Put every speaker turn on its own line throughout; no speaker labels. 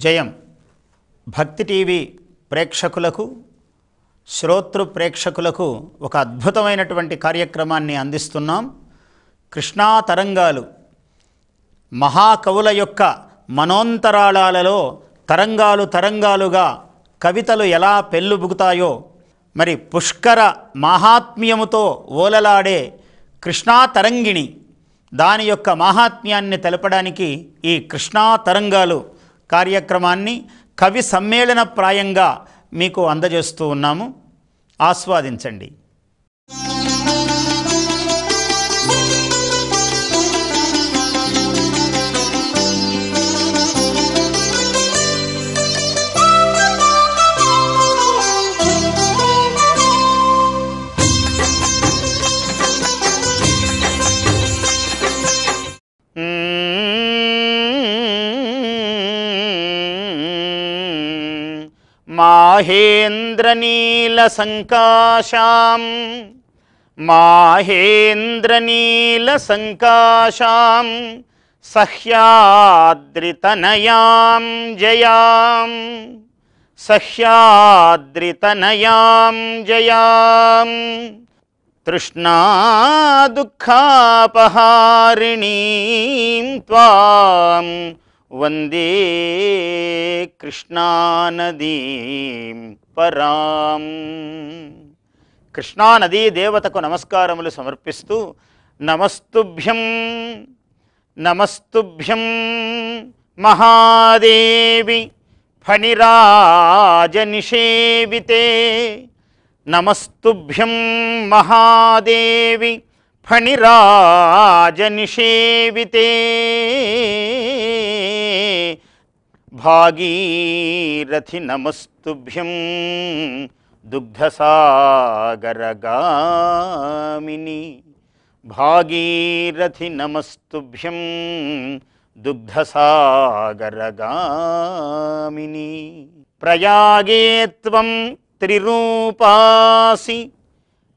జయం. భక్తి టీవీ ప్రేక్షకులకు, శ్రోతృ ప్రేక్షకులకు ఒక అద్భుతమైనటువంటి కార్యక్రమాన్ని అందిస్తున్నాం. కృష్ణా తరంగాలు, మహాకవుల యొక్క మనోంతరాళాలలో తరంగాలు తరంగాలుగా కవితలు ఎలా పెళ్ళుబుకుతాయో, మరి పుష్కర మాహాత్మ్యముతో ఓలలాడే కృష్ణా తరంగిణి, దాని యొక్క మాహాత్మ్యాన్ని తెలపడానికి ఈ కృష్ణా తరంగాలు కార్యక్రమాన్ని కవి సమ్మేళన ప్రాయంగా మీకు అందజేస్తూ ఉన్నాము. ఆస్వాదించండి. మాహేంద్రనీల సంకాశాం మాహేంద్రనీల సంకాశాం సహ్యాద్రితనయాం జయాం సహ్యాద్రితనయాం జయాం తృష్ణా దుఃఖాపహారిణీం త్వాం వందే కృష్ణానదీం పరాం. కృష్ణానదీ దేవతకు నమస్కారములు సమర్పిస్తూ, నమస్తుభ్యం నమస్తుభ్యం మహాదేవి ఫణిరాజనిషేవితే, నమస్తుభ్యం మహాదేవి ఫణిరాజనిషేవితే, భాగీరథి నమస్తుభ్యం దుగ్ధసాగరగామిని, భాగీరథి నమస్తుభ్యం దుగ్ధసాగరగామిని. ప్రయాగే త్వం త్రిరూపాసి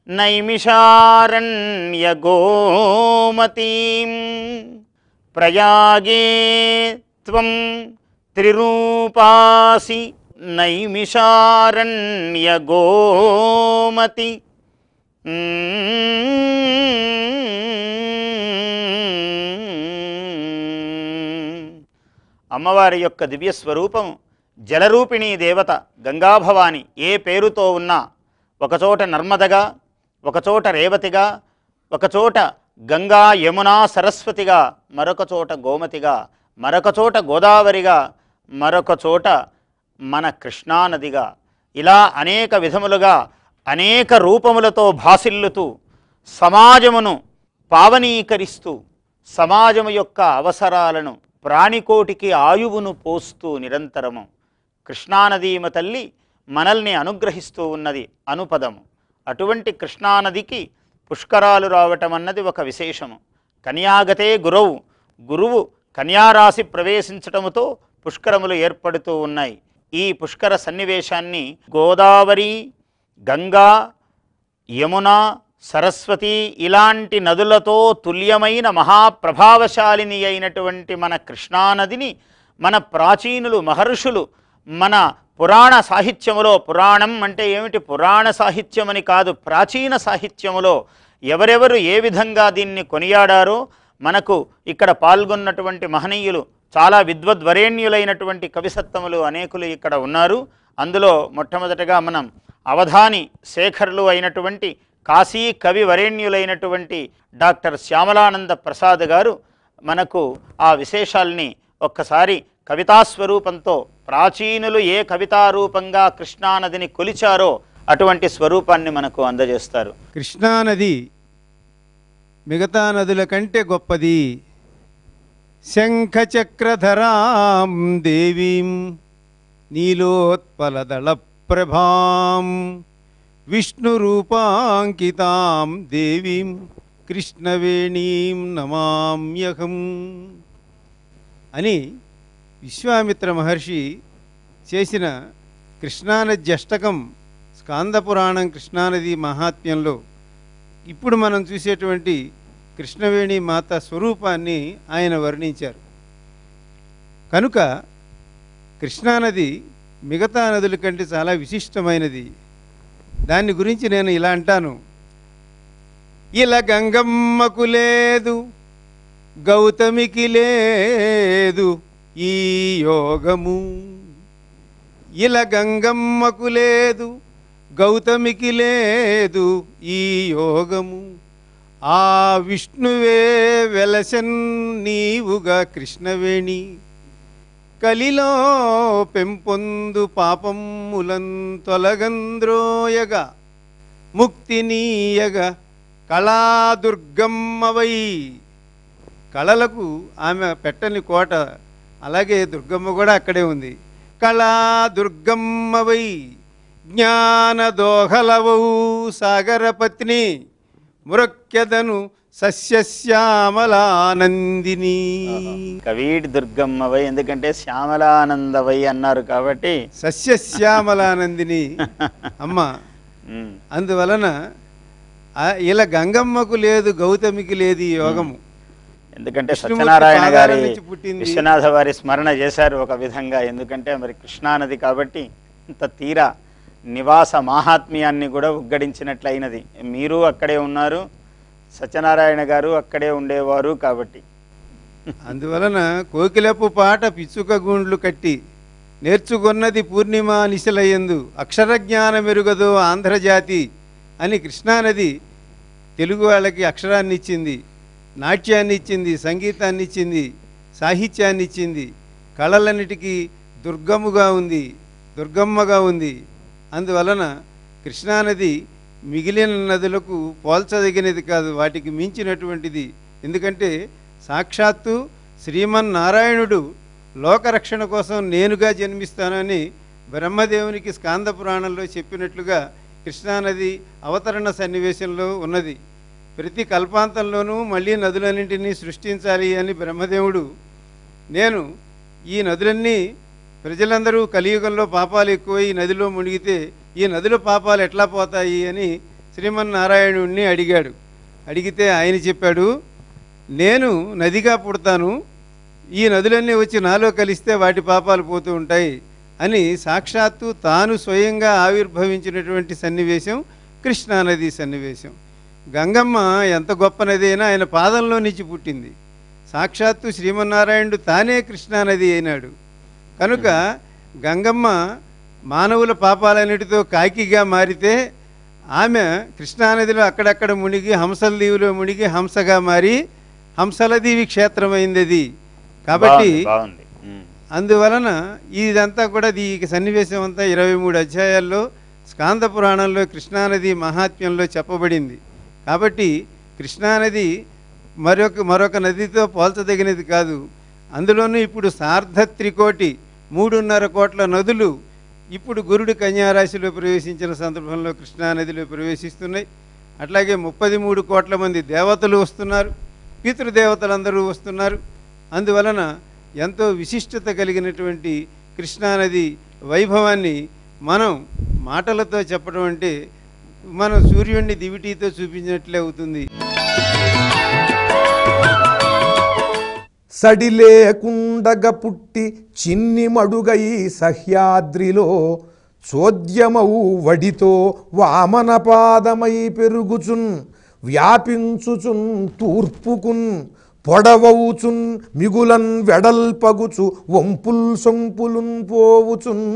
నైమిషారణ్యగోమతీం, ప్రయాగే త్వం త్రిరూపాసి నైమిషారణ్యగోమతి. అమ్మవారి యొక్క దివ్య స్వరూపం జలరూపిణీ దేవత గంగాభవాని. ఏ పేరుతో ఉన్నా, ఒకచోట నర్మదగా, ఒకచోట రేవతిగా, ఒకచోట గంగా యమునా సరస్వతిగా, మరొక చోట గోమతిగా, మరొక చోట గోదావరిగా, మరొక చోట మన కృష్ణానదిగా, ఇలా అనేక విధములుగా అనేక రూపములతో భాసిల్లుతూ సమాజమును పావనీకరిస్తూ, సమాజము యొక్క అవసరాలను, ప్రాణికోటికి ఆయువును పోస్తూ నిరంతరము కృష్ణానదీమ తల్లి మనల్ని అనుగ్రహిస్తూ ఉన్నది అనుపదము. అటువంటి కృష్ణానదికి పుష్కరాలు రావటం అన్నది ఒక విశేషము. కన్యాగతే గురువు, గురువు కన్యారాశి ప్రవేశించటముతో పుష్కరములు ఏర్పడుతూ ఉన్నాయి. ఈ పుష్కర సన్నివేశాన్ని గోదావరి, గంగా, యమున, సరస్వతి ఇలాంటి నదులతో తుల్యమైన మహాప్రభావశాలిని అయినటువంటి మన కృష్ణానదిని మన ప్రాచీనులు, మహర్షులు మన పురాణ సాహిత్యములో, పురాణం అంటే ఏమిటి, పురాణ సాహిత్యమని కాదు, ప్రాచీన సాహిత్యములో ఎవరెవరు ఏ విధంగా దీన్ని కొనియాడారో, మనకు ఇక్కడ పాల్గొన్నటువంటి మహనీయులు, చాలా విద్వద్వరేణ్యులైనటువంటి కవిసత్తములు అనేకులు ఇక్కడ ఉన్నారు. అందులో మొట్టమొదటగా మనం అవధాని శేఖరులు అయినటువంటి కాశీ కవి వరేణ్యులైనటువంటి డాక్టర్ శ్యామలానంద ప్రసాద్ గారు మనకు ఆ విశేషాల్ని ఒక్కసారి కవితాస్వరూపంతో, ప్రాచీనులు ఏ కవితారూపంగా కృష్ణానదిని కొలిచారో అటువంటి స్వరూపాన్ని మనకు అందజేస్తారు.
కృష్ణానది మిగతా నదుల కంటే గొప్పది. శంఖచక్రధరాం దేవీం నీలోత్పలదళ ప్రభాం విష్ణురూపాంకితాం దేవీం కృష్ణవేణీం నమామ్యహం అని విశ్వామిత్ర మహర్షి చేసిన కృష్ణానది అష్టకం స్కాందపురాణం కృష్ణానది మహాత్మ్యంలో ఇప్పుడు మనం చూసేటువంటి కృష్ణవేణి మాత స్వరూపాన్ని ఆయన వర్ణించారు. కనుక కృష్ణానది మిగతా నదుల కంటే చాలా విశిష్టమైనది. దాని గురించి నేను ఇలా అంటాను. ఇలా గంగమ్మకు లేదు, గౌతమికి లేదు ఈ యోగము. ఇలా గంగమ్మకు లేదు, గౌతమికి లేదు ఈ యోగము. ఆ విష్ణువే వెలసన్ నీవుగా కృష్ణవేణి. కలిలో పెంపొందు పాపములన్ తొలగంద్రోయగా ముక్తినీయగా కళాదుర్గమ్మవై. కళలకు ఆమె పెట్టని కోట, అలాగే దుర్గమ్మ కూడా అక్కడే ఉంది. కళాదుర్గమ్మవై జ్ఞానదోహలవౌ సాగరపత్ని మురక్యదను సస్యశ్యామలానందిని.
కవీడి దుర్గమ్మవై, ఎందుకంటే శ్యామలానందవై అన్నారు కాబట్టి
సస్యశ్యామలానందిని అమ్మ. అందువలన ఇలా గంగమ్మకు లేదు, గౌతమికి లేదు ఈ యోగము.
ఎందుకంటే సత్యనారాయణ గారి విశ్వనాథ వారి స్మరణ చేశారు ఒక విధంగా. ఎందుకంటే మరి కృష్ణానది కాబట్టి ఇంత తీర నివాస మాహాత్మ్యాన్ని కూడా ఉగ్గడించినట్లయినది. మీరు అక్కడే ఉన్నారు, సత్యనారాయణ గారు అక్కడే ఉండేవారు కాబట్టి.
అందువలన కోకిలపు పాట పిచ్చుక గూండ్లు కట్టి నేర్చుకున్నది పూర్ణిమ నిశలయందు అక్షర జ్ఞానం మెరుగదో ఆంధ్రజాతి అని కృష్ణానది తెలుగు వాళ్ళకి అక్షరాన్ని ఇచ్చింది, నాట్యాన్ని ఇచ్చింది, సంగీతాన్ని ఇచ్చింది, సాహిత్యాన్ని ఇచ్చింది. కళలన్నిటికీ దుర్గమ్మగా ఉంది. అందువలన కృష్ణానది మిగిలిన నదులకు పోల్చదగినది కాదు, వాటికి మించినటువంటిది. ఎందుకంటే సాక్షాత్తు శ్రీమన్నారాయణుడు లోకరక్షణ కోసం నేనుగా జన్మిస్తానని బ్రహ్మదేవునికి స్కాంద పురాణంలో చెప్పినట్లుగా కృష్ణానది అవతరణ సన్నివేశంలో ఉన్నది. ప్రతి కల్పాంతంలోనూ మళ్ళీ నదులన్నింటినీ సృష్టించాలి అని బ్రహ్మదేవుడు, నేను ఈ నదులన్నీ ప్రజలందరూ కలియుగంలో పాపాలు ఎక్కువై ఈ నదిలో మునిగితే ఈ నదుల పాపాలు ఎట్లా పోతాయి అని శ్రీమన్నారాయణుడిని అడిగాడు. అడిగితే ఆయన చెప్పాడు, నేను నదిగా పుడతాను, ఈ నదులన్నీ వచ్చి నాలో కలిస్తే వాటి పాపాలు పోతూ ఉంటాయి అని సాక్షాత్తు తాను స్వయంగా ఆవిర్భవించినటువంటి సన్నివేశం కృష్ణానది సన్నివేశం. గంగమ్మ ఎంత గొప్ప నది అయినా ఆయన పాదంలో నుంచి పుట్టింది. సాక్షాత్తు శ్రీమన్నారాయణుడు తానే కృష్ణానది అయినాడు. కనుక గంగమ్మ మానవుల పాపాలన్నిటితో కాకిగా మారితే ఆమె కృష్ణానదిలో అక్కడక్కడ మునిగి హంసల దీవిలో మునిగి హంసగా మారి హంసల దీవి క్షేత్రమైంది అది. కాబట్టి అందువలన ఇదంతా కూడా ఈ సన్నివేశం అంతా 23 అధ్యాయాల్లో స్కాంద పురాణంలో కృష్ణానది మహాత్మ్యంలో చెప్పబడింది. కాబట్టి కృష్ణానది మరొక నదితో పోల్చదగినది కాదు. అందులోనూ ఇప్పుడు సార్ధ త్రికోటి 3.5 కోట్ల నదులు ఇప్పుడు గురుడు కన్యారాశిలో ప్రవేశించిన సందర్భంలో కృష్ణానదిలో ప్రవేశిస్తున్నాయి. అట్లాగే 33 కోట్ల మంది దేవతలు వస్తున్నారు, పితృదేవతలందరూ వస్తున్నారు. అందువలన ఎంతో విశిష్టత కలిగినటువంటి కృష్ణానది వైభవాన్ని మనం మాటలతో చెప్పడం అంటే మనం సూర్యుడిని దివిటీతో చూపించినట్లే అవుతుంది.
సడిలేకుండగ పుట్టి చిన్ని మడుగై సహ్యాద్రిలో చోద్యమౌ వడితో వామనపాదమై పెరుగుచున్ వ్యాపించుచున్ తూర్పుకున్ పొడవవుచున్ మిగులన్ వెడల్పగుచు వంపుల్ సొంపులున్ పోవుచున్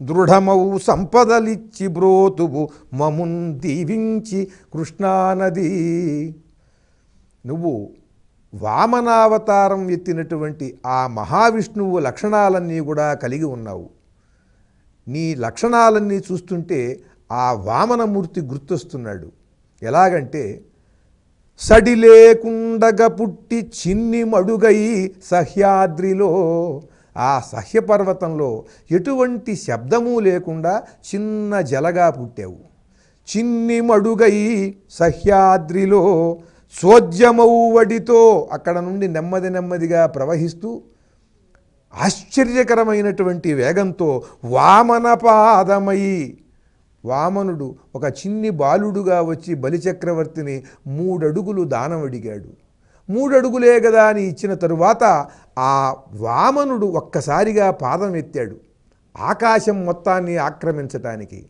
దృఢమౌ సంపదలిచ్చి బ్రోతువు మమున్ దీవించి కృష్ణానది. నువ్వు వామనావతారం ఎత్తినటువంటి ఆ మహావిష్ణువు లక్షణాలన్నీ కూడా కలిగి ఉన్నావు. నీ లక్షణాలన్నీ చూస్తుంటే ఆ వామనమూర్తి గుర్తొస్తున్నాడు. ఎలాగంటే సడిలేకుండగ పుట్టి చిన్ని మడుగై సహ్యాద్రిలో, ఆ సహ్యపర్వతంలో ఎటువంటి శబ్దము లేకుండా చిన్న జలగా పుట్టావు. చిన్ని మడుగై సహ్యాద్రిలో చోద్యమౌవడితో అక్కడ నుండి నెమ్మదిగా ప్రవహిస్తూ ఆశ్చర్యకరమైనటువంటి వేగంతో వామనపాదమై వామనుడు ఒక చిన్ని బాలుడుగా వచ్చి బలిచక్రవర్తిని 3 అడుగులు దానం అడిగాడు. 3 అడుగులే కదా అని ఇచ్చిన తరువాత ఆ వామనుడు ఒక్కసారిగా పాదం ఎత్తాడు ఆకాశం మొత్తాన్ని ఆక్రమించటానికి.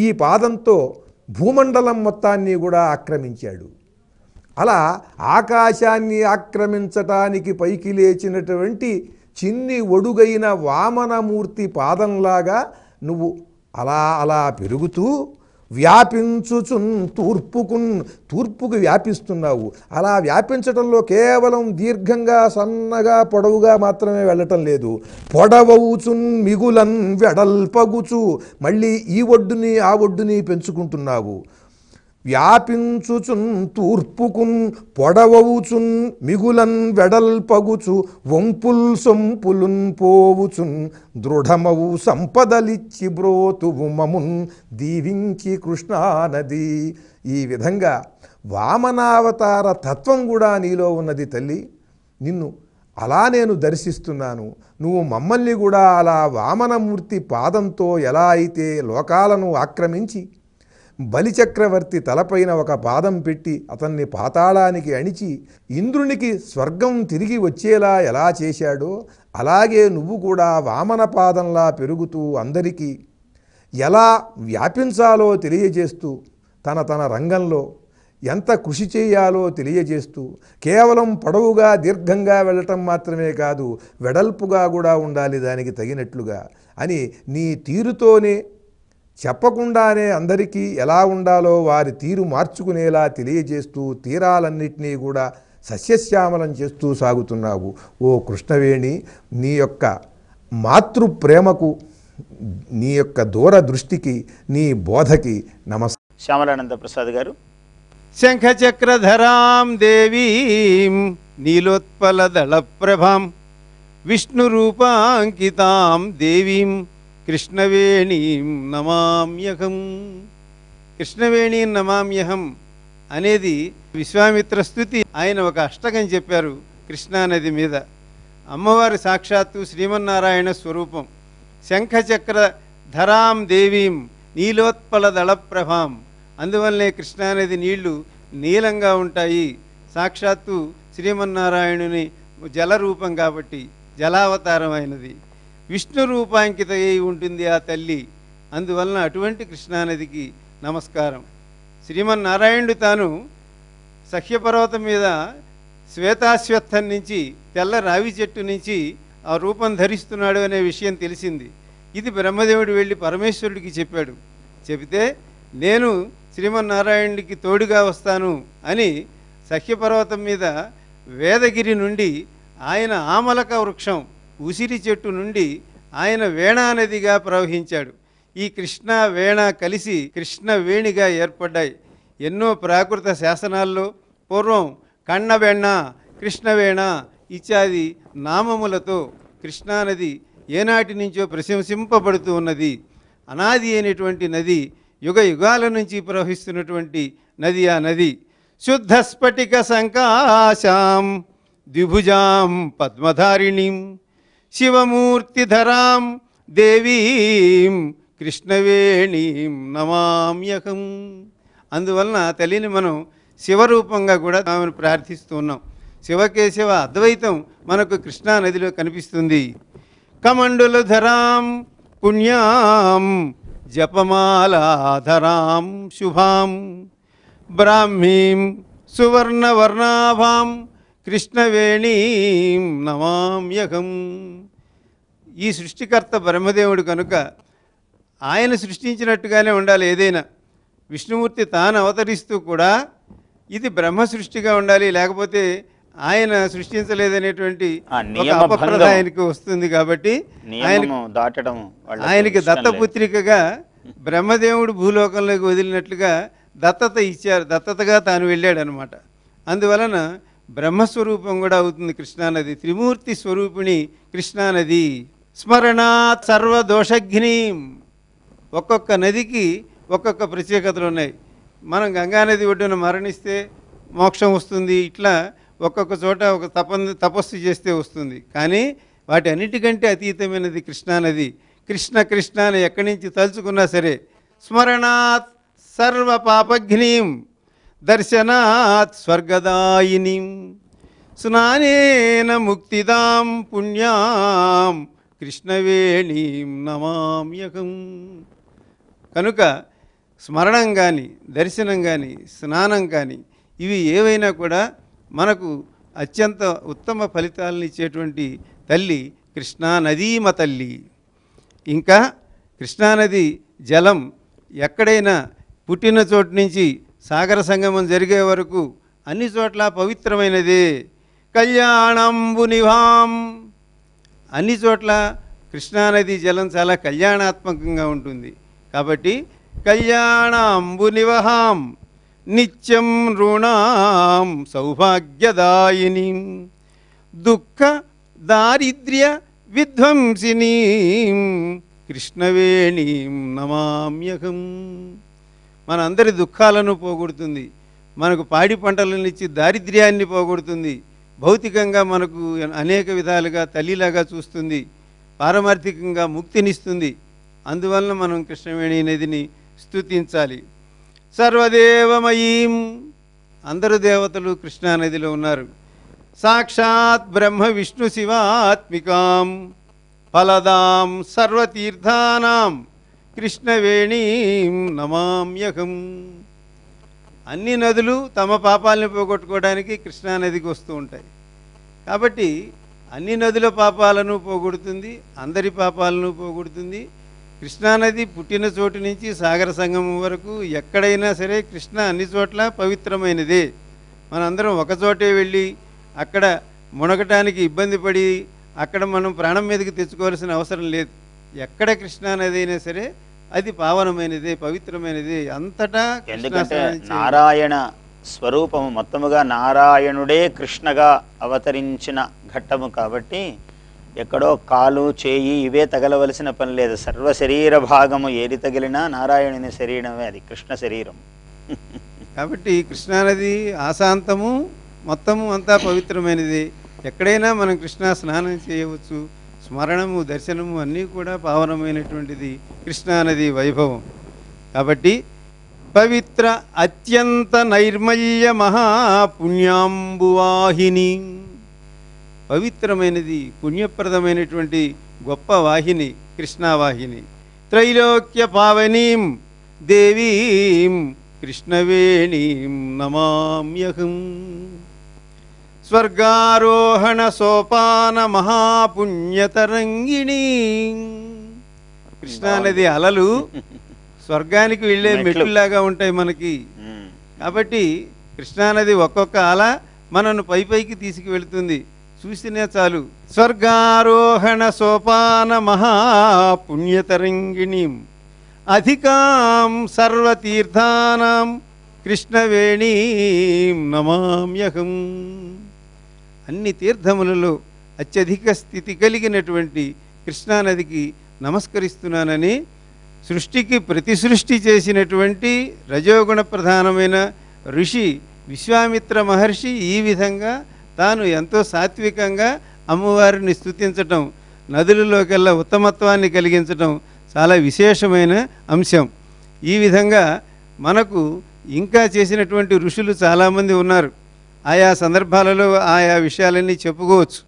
ఈ పాదంతో భూమండలం మొత్తాన్ని కూడా ఆక్రమించాడు. అలా ఆకాశాన్ని ఆక్రమించటానికి పైకి లేచినటువంటి చిన్ని ఒడుగైన వామనమూర్తి పాదంలాగా నువ్వు అలా అలా పెరుగుతూ వ్యాపించుచున్ తూర్పుకు వ్యాపిస్తున్నావు. అలా వ్యాపించటంలో కేవలం దీర్ఘంగా సన్నగా పొడవుగా మాత్రమే వెళ్ళటం లేదు. పొడవవుచున్ మిగులన్ వెడల్పగుచు మళ్ళీ ఈ ఒడ్డుని ఆ ఒడ్డుని పెంచుకుంటున్నావు. వ్యాపించుచున్ తూర్పుకున్ పొడవవుచున్ మిగులన్ వెడల్పగుచు వంపుల్ సొంపులున్ పోవుచున్ దృఢమవు సంపదలిచ్చి బ్రోతువు మమున్ దీవించి కృష్ణానది. ఈ విధంగా వామనావతార తత్వం కూడా నీలో ఉన్నది తల్లి. నిన్ను అలా నేను దర్శిస్తున్నాను. నువ్వు మమ్మల్ని కూడా అలా వామనమూర్తి పాదంతో ఎలా అయితే లోకాలను ఆక్రమించి బలిచక్రవర్తి తలపైన ఒక పాదం పెట్టి అతన్ని పాతాళానికి అణిచి ఇంద్రునికి స్వర్గం తిరిగి వచ్చేలా ఎలా చేశాడో అలాగే నువ్వు కూడా వామన పాదంలా పెరుగుతూ అందరికీ ఎలా వ్యాపించాలో తెలియజేస్తూ తన రంగంలో ఎంత కృషి చేయాలో తెలియజేస్తూ కేవలం పొడవుగా దీర్ఘంగా వెళ్ళటం మాత్రమే కాదు వెడల్పుగా కూడా ఉండాలి దానికి తగినట్లుగా అని నీ తీరుతోనే చెప్పకుండానే అందరికీ ఎలా ఉండాలో వారి తీరు మార్చుకునేలా తెలియజేస్తూ తీరాలన్నింటినీ కూడా సస్యశ్యామలం చేస్తూ సాగుతున్నావు. ఓ కృష్ణవేణి, నీ యొక్క మాతృప్రేమకు నీ యొక్క దూరదృష్టికి నీ బోధకి నమస్కారం.
శ్యామలానంద ప్రసాద్ గారు.
శంఖచక్రధరాం దేవీం నీలోత్పలదళప్రభాం విష్ణురూపాంకితాం దేవీం కృష్ణవేణీం నమామ్యహం. కృష్ణవేణీం నమామ్యహం అనేది విశ్వామిత్ర స్తుతి. ఆయన ఒక అష్టకం చెప్పారు కృష్ణానది మీద. అమ్మవారి సాక్షాత్తు శ్రీమన్నారాయణ స్వరూపం. శంఖచక్ర ధరాం దేవీం నీలోత్పల దళప్రభాం. అందువల్లనే కృష్ణానది నీళ్లు నీలంగా ఉంటాయి. సాక్షాత్తు శ్రీమన్నారాయణుని జలరూపం కాబట్టి జలావతారం అయినది. విష్ణు రూపాంకిత అయి ఉంటుంది ఆ తల్లి. అందువలన అటువంటి కృష్ణానదికి నమస్కారం. శ్రీమన్నారాయణుడు తాను సహ్యపర్వతం మీద శ్వేతాశ్వత్థం నుంచి తెల్ల రావి చెట్టు నుంచి ఆ రూపం ధరిస్తున్నాడు అనే విషయం తెలిసింది. ఇది బ్రహ్మదేవుడు వెళ్ళి పరమేశ్వరుడికి చెప్పాడు. చెబితే నేను శ్రీమన్నారాయణుడికి తోడుగా వస్తాను అని సహ్యపర్వతం మీద వేదగిరి నుండి ఆయన ఆమలక వృక్షం ఉసిరి చెట్టు నుండి ఆయన వేణానదిగా ప్రవహించాడు. ఈ కృష్ణ వేణ కలిసి కృష్ణవేణిగా ఏర్పడ్డాయి. ఎన్నో ప్రాకృత శాసనాల్లో పూర్వం కన్నవెన్న కృష్ణవేణ ఇత్యాది నామములతో కృష్ణానది ఏనాటి నుంచో ప్రశంసింపబడుతూ ఉన్నది. అనాది అయినటువంటి నది, యుగ యుగాల నుంచి ప్రవహిస్తున్నటువంటి నది ఆ నది. శుద్ధ స్ఫటిక సంకాశాం ద్విభుజాం పద్మధారిణీం శివమూర్తిధరాం దేవీం కృష్ణవేణీం నమామ్యహం. అందువలన తల్లిని మనం శివరూపంగా కూడా ఆమెను ప్రార్థిస్తూ ఉన్నాం. శివకేశవ అద్వైతం మనకు కృష్ణానదిలో కనిపిస్తుంది. కమండలధరాం పుణ్యాం జపమాలాధరాం శుభాం బ్రాహ్మీం సువర్ణవర్ణాభాం కృష్ణవేణీం నమామ్యహం. ఈ సృష్టికర్త బ్రహ్మదేవుడు కనుక ఆయన సృష్టించినట్టుగానే ఉండాలి ఏదైనా. విష్ణుమూర్తి తాను అవతరిస్తూ కూడా ఇది బ్రహ్మ సృష్టిగా ఉండాలి, లేకపోతే ఆయన సృష్టించలేదనేటువంటి అపప్రదాయానికి వస్తుంది. కాబట్టి ఆయనకి దత్తపుత్రికగా బ్రహ్మదేవుడు భూలోకంలోకి వదిలినట్లుగా దత్తత ఇచ్చారు. దత్తతగా తాను వెళ్ళాడు అనమాట. అందువలన బ్రహ్మస్వరూపం కూడా అవుతుంది కృష్ణానది. త్రిమూర్తి స్వరూపిణి కృష్ణానది. స్మరణాత్ సర్వదోషఘ్నీం. ఒక్కొక్క నదికి ఒక్కొక్క ప్రత్యేకతలు ఉన్నాయి. మనం గంగానది ఒడ్డున మరణిస్తే మోక్షం వస్తుంది. ఇట్లా ఒక్కొక్క చోట ఒక తపస్సు చేస్తే వస్తుంది. కానీ వాటి అన్నిటికంటే అతీతమైనది కృష్ణానది. కృష్ణ కృష్ణ అని ఎక్కడి నుంచి తలుచుకున్నా సరే స్మరణాత్ సర్వపాపఘ్నీం దర్శనాత్ స్వర్గదాయినీం స్నానేన ముక్తిదాం పుణ్యాం కృష్ణవేణీం నమామ్యహం. కనుక స్మరణం కానీ, దర్శనం కానీ, స్నానం కానీ ఇవి ఏవైనా కూడా మనకు అత్యంత ఉత్తమ ఫలితాలను ఇచ్చేటువంటి తల్లి కృష్ణానదీమ తల్లి. ఇంకా కృష్ణానది జలం ఎక్కడైనా పుట్టిన చోటు నుంచి సాగర సంగమం జరిగే వరకు అన్ని చోట్ల పవిత్రమైనదే. కళ్యాణంబు నివాం, అన్ని చోట్ల కృష్ణానది జలం చాలా కళ్యాణాత్మకంగా ఉంటుంది. కాబట్టి కళ్యాణంబు నివహాం నిత్యం రుణాం సౌభాగ్యదాయిని దుఃఖ దారిద్ర్య విధ్వంసినీం కృష్ణవేణీం నమామ్యహం. మనందరి దుఃఖాలను పోగొడుతుంది, మనకు పాడి పంటలనిచ్చి దారిద్ర్యాన్ని పోగొడుతుంది, భౌతికంగా మనకు అనేక విధాలుగా తల్లిలాగా చూస్తుంది, పారమార్థికంగా ముక్తినిస్తుంది. అందువలన మనం కృష్ణవేణి నదిని స్తుతించాలి. సర్వదేవమయీం, అందరు దేవతలు కృష్ణానదిలో ఉన్నారు. సాక్షాత్ బ్రహ్మ విష్ణు శివాత్మికాం ఫలదాం సర్వతీర్థానాం కృష్ణవేణీం నమామ్యహం. అన్ని నదులు తమ పాపాలను పోగొట్టుకోవడానికి కృష్ణానదికి వస్తూ ఉంటాయి. కాబట్టి అన్ని నదుల పాపాలను పోగొడుతుంది, అందరి పాపాలను పోగొడుతుంది. కృష్ణానది పుట్టిన చోటు నుంచి సాగర సంగమం వరకు ఎక్కడైనా సరే కృష్ణ అన్ని చోట్ల పవిత్రమైనదే. మనందరం ఒకచోటే వెళ్ళి అక్కడ మునగటానికి ఇబ్బంది పడి అక్కడ మనం ప్రాణం మీదకి తెచ్చుకోవాల్సిన అవసరం లేదు. ఎక్కడ కృష్ణానది అయినా సరే అది పావనమైనదే, పవిత్రమైనదే. అంతటా
ఎందుకంటే నారాయణ స్వరూపము మొత్తముగా నారాయణుడే కృష్ణగా అవతరించిన ఘట్టము కాబట్టి ఎక్కడో కాలు చేయి ఇవే తగలవలసిన పని లేదు. సర్వ శరీర భాగము ఏది తగిలినా నారాయణుని శరీరమే, అది కృష్ణ శరీరం.
కాబట్టి కృష్ణానది ఆశాంతము మొత్తము అంతా పవిత్రమైనది. ఎక్కడైనా మనం కృష్ణా స్నానం చేయవచ్చు. స్మరణము, దర్శనము అన్నీ కూడా పావనమైనటువంటిది కృష్ణానది వైభవం. కాబట్టి పవిత్ర అత్యంత నైర్మల్య మహాపుణ్యాంబువాహిని, పవిత్రమైనది పుణ్యప్రదమైనటువంటి గొప్ప వాహిని కృష్ణావాహిని. త్రైలోక్య పావనీం దేవీం కృష్ణవేణీం నమామ్యహం. స్వర్గారోహణ సోపాన మహాపుణ్యతరంగిణీ, కృష్ణానది అలలు స్వర్గానికి వెళ్ళే మెట్లులాగా ఉంటాయి మనకి. కాబట్టి కృష్ణానది ఒక్కొక్క అల మనను పైకి తీసుకువెళ్తుంది, చూసినే చాలు. స్వర్గారోహణ సోపాన మహాపుణ్యతరంగిణీం అధికాం సర్వతీర్థానాం కృష్ణవేణీం నమామ్యహం. అన్ని తీర్థములలో అత్యధిక స్థితి కలిగినటువంటి కృష్ణానదికి నమస్కరిస్తున్నానని సృష్టికి ప్రతి సృష్టి చేసినటువంటి రజోగుణ ప్రధానమైన ఋషి విశ్వామిత్ర మహర్షి ఈ విధంగా తాను ఎంతో సాత్వికంగా అమ్మవారిని స్తుతించటం, నదులలోకెల్లా ఉత్తమత్వాన్ని కలిగించటం చాలా విశేషమైన అంశం. ఈ విధంగా మనకు ఇంకా చేసినటువంటి ఋషులు చాలామంది ఉన్నారు. ఆయా సందర్భాలలో ఆయా విషయాలన్నీ చెప్పుకోవచ్చు.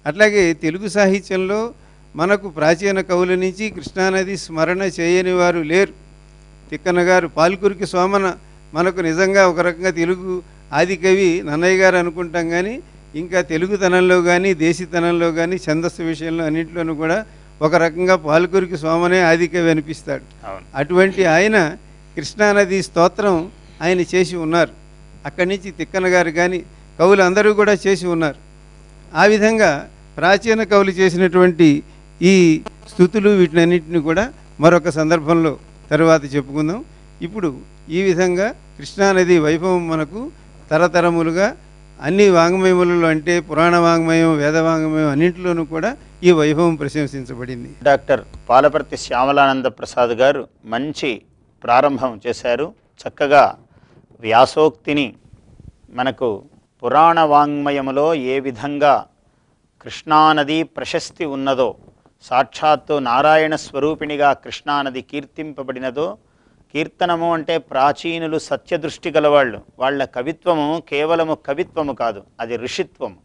అట్లాగే తెలుగు సాహిత్యంలో మనకు ప్రాచీన కవుల నుంచి కృష్ణానది స్మరణ చేయని వారు లేరు. తిక్కన గారు, పాల్కురికి సోమన మనకు నిజంగా ఒక రకంగా తెలుగు ఆదికవి నన్నయ్య గారు అనుకుంటాం. కానీ ఇంకా తెలుగుతనంలో కానీ దేశీతనంలో కానీ ఛందస్సు విషయంలో అన్నింటిలోనూ కూడా ఒక రకంగా పాల్కురికి సోమనే ఆదికవి అనిపిస్తాడు. అటువంటి ఆయన కృష్ణానది స్తోత్రం ఆయన చేసి ఉన్నారు. అక్కడి నుంచి తిక్కన గారు కానీ కవులు అందరూ కూడా చేసి ఉన్నారు. ఆ విధంగా ప్రాచీన కవులు చేసినటువంటి ఈ స్తుతులు వీటినన్నింటినీ కూడా మరొక సందర్భంలో తరువాత చెప్పుకుందాం. ఇప్పుడు ఈ విధంగా కృష్ణానది వైభవం మనకు తరతరములుగా అన్ని వాంగ్మయములలో, అంటే పురాణ వాంగ్మయం, వేద వాంగ్మయం అన్నింటిలోనూ కూడా ఈ వైభవం ప్రశంసించబడింది.
డాక్టర్ పాలపర్తి శ్యామలానంద ప్రసాద్ గారు మంచి ప్రారంభం చేశారు. చక్కగా వ్యాసోక్తిని మనకు పురాణ వాంగ్మయములో ఏ విధంగా కృష్ణానది ప్రశస్తి ఉన్నదో, సాక్షాత్తు నారాయణ స్వరూపిణిగా కృష్ణానది కీర్తింపబడినదో కీర్తనము అంటే ప్రాచీనులు సత్యదృష్టి గలవాళ్ళు, వాళ్ళ కవిత్వము కేవలము కవిత్వము కాదు, అది ఋషిత్వము.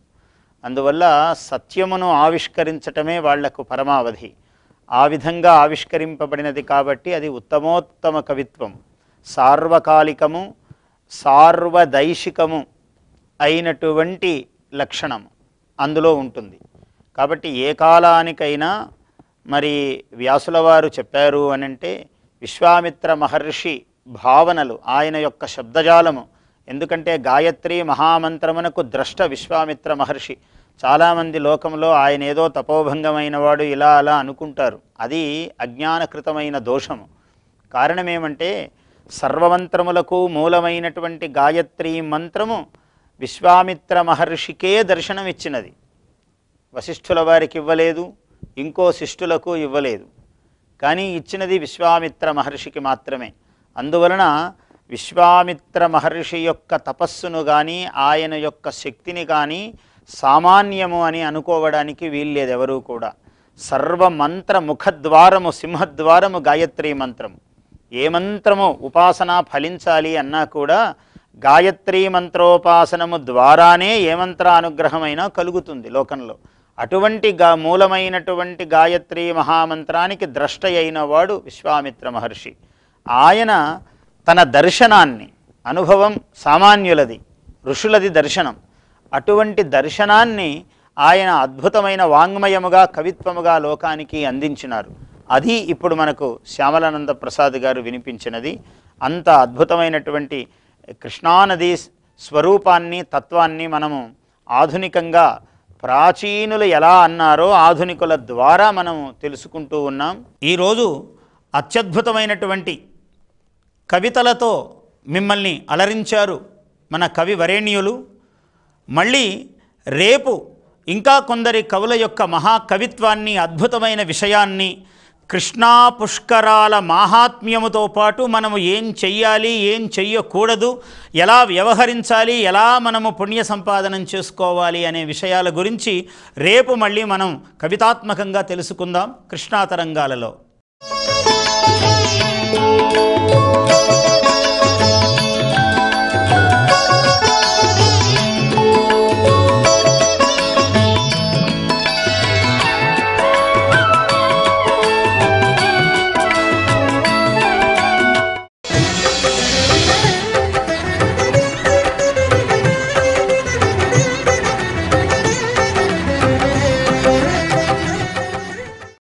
అందువల్ల సత్యమును ఆవిష్కరించటమే వాళ్లకు పరమావధి. ఆ విధంగా ఆవిష్కరింపబడినది కాబట్టి అది ఉత్తమోత్తమ కవిత్వం, సార్వకాలికము సార్వదైశికము అయినటువంటి లక్షణం అందులో ఉంటుంది. కాబట్టి ఏ కాలానికైనా మరి వ్యాసుల వారు చెప్పారు అనంటే విశ్వామిత్ర మహర్షి భావనలు, ఆయన యొక్క శబ్దజాలము. ఎందుకంటే గాయత్రి మహామంత్రమునకు ద్రష్ట విశ్వామిత్ర మహర్షి. చాలామంది లోకంలో ఆయన ఏదో తపోభంగమైన వాడు ఇలా అలా అనుకుంటారు. అది అజ్ఞానకృతమైన దోషము. కారణమేమంటే సర్వమంత్రములకు మూలమైనటువంటి గాయత్రీ మంత్రము విశ్వామిత్ర మహర్షికే దర్శనం ఇచ్చినది. వశిష్ఠుల వారికి ఇవ్వలేదు, ఇంకో శిష్టులకు ఇవ్వలేదు, కానీ ఇచ్చినది విశ్వామిత్ర మహర్షికి మాత్రమే. అందువలన విశ్వామిత్ర మహర్షి యొక్క తపస్సును కానీ ఆయన యొక్క శక్తిని కానీ సామాన్యము అని అనుకోవడానికి వీల్లేదు ఎవరూ కూడా. సర్వమంత్ర ముఖద్వారము సింహద్వారము గాయత్రీ మంత్రము. ఏ మంత్రము ఉపాసన ఫలించాలి అన్నా కూడా గాయత్రీ మంత్రోపాసనము ద్వారానే ఏ మంత్ర అనుగ్రహమైనా కలుగుతుంది లోకంలో. అటువంటి మూలమైనటువంటి గాయత్రీ మహామంత్రానికి ద్రష్ట అయిన వాడు విశ్వామిత్ర మహర్షి. ఆయన తన దర్శనాన్ని, అనుభవం సామాన్యులది, ఋషులది దర్శనం, అటువంటి దర్శనాన్ని ఆయన అద్భుతమైన వాంగ్మయముగా కవిత్వముగా లోకానికి అందించినారు. అది ఇప్పుడు మనకు శ్యామలానంద ప్రసాద్ గారు వినిపించినది. అంత అద్భుతమైనటువంటి కృష్ణానది స్వరూపాన్ని, తత్వాన్ని మనము ఆధునికంగా ప్రాచీనులు ఎలా అన్నారో ఆధునికుల ద్వారా మనము తెలుసుకుంటూ ఉన్నాం. ఈరోజు అత్యద్భుతమైనటువంటి కవితలతో మిమ్మల్ని అలరించారు మన కవి వరేణ్యులు. మళ్ళీ రేపు ఇంకా కొందరి కవుల యొక్క మహాకవిత్వాన్ని, అద్భుతమైన విషయాన్ని, కృష్ణా పుష్కరాల మాహాత్మ్యముతో పాటు మనము ఏం చెయ్యాలి, ఏం చెయ్యకూడదు, ఎలా వ్యవహరించాలి, ఎలా మనము పుణ్య సంపాదనం చేసుకోవాలి అనే విషయాల గురించి రేపు మళ్ళీ మనం కవితాత్మకంగా తెలుసుకుందాం కృష్ణా తరంగాలలో.